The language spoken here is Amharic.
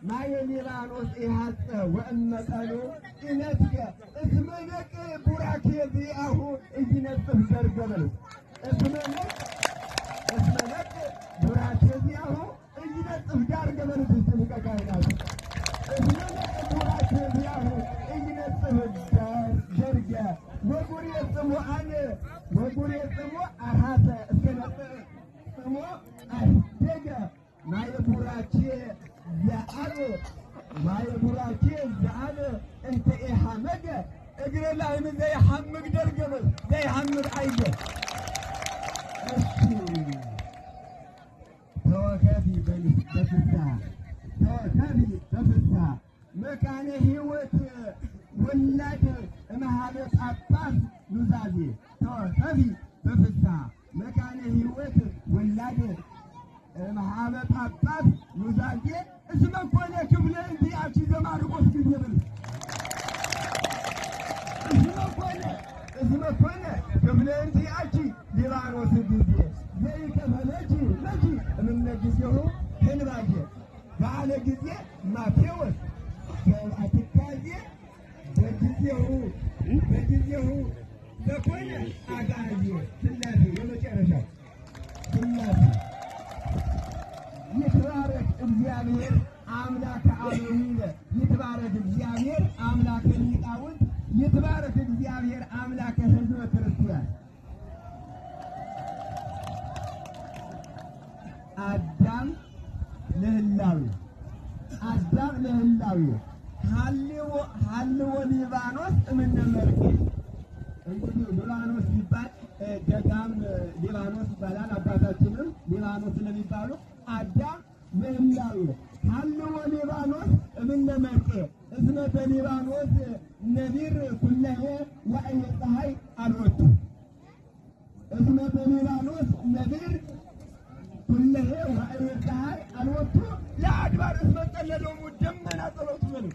ማየ ሊባኖስ ኢሃፀ ወእመቀሉ ኢነትከ እስመ ነቅ ቡራኬ ዚአሁ ኢይነጽፍ ዘርገበል እስመ ነቅ ቡራኬ ዚአሁ ኢይነጽፍ ዳርገበል ትልቀ ካይናት እስመ ነቅ ቡራኬ ዚአሁ ኢይነጽፍ ዳርገ ወጉር የጽሙ አነ ወጉር የጽሙ አሃተ እስከነጽ ጽሙ አህደገ ማየ ቡራኬ ዘአብ ማየ ቡራኬ ዘአብ እንተ ኢሐመገ እግረ ላይም ዘይሐምግ ደርገበል ዘይሐምግ አይደ ተወከፊ በፍስሐ ተወከፊ በፍስሐ መካነ ሕይወት ወላድ እምኀበ ጳጳስ ኑዛዜ ተወከፊ በፍስሐ መካነ ሕይወት ወላድ እምኀበ ጳጳስ ኑዛዜ እስመ ኮነ ክፍለ እንቲአኪ ዘማርቆስ ጊዜ ብል እስመ ኮነ ክፍለ እንቲአኪ ሊባኖስ ጊዜ ዘይከፈለኪ ለኪ እምነ ጊዜሁ ህንባጌ በዓለ ጊዜ ማቴዎስ አትካዜ በጊዜሁ በኮነ አጋየ ሥላሴ የመጨረሻው ሥላሴ ይትባረክ እግዚአብሔር አምላከ አበዊነ ይትባረክ እግዚአብሔር አምላከ ሊቃውንት ይትባረክ እግዚአብሔር አምላከ ሕዝበ ክርስቲያን አዳም ለህላዊ ሀልዎ ሊባኖስ እምነ መርቄ እንግዲህ ሊባኖስ ሲባል ደጋም ሊባኖስ ይባላል። አባታችንም ሊባኖስ ስለሚባሉ አዳም ለህላዊ ሀልዎ ሊባኖስ እምነ መርቄ እስመ በሊባኖስ ነቢር ኩለሄ ወእየ ፀሐይ አልወቱ እስመ በሊባኖስ ነቢር ኩለሄ ወእየ ፀሐይ አልወቱ ለአድባር እስመ ጸለሎሙ ደመና ጸሎቱ በሉ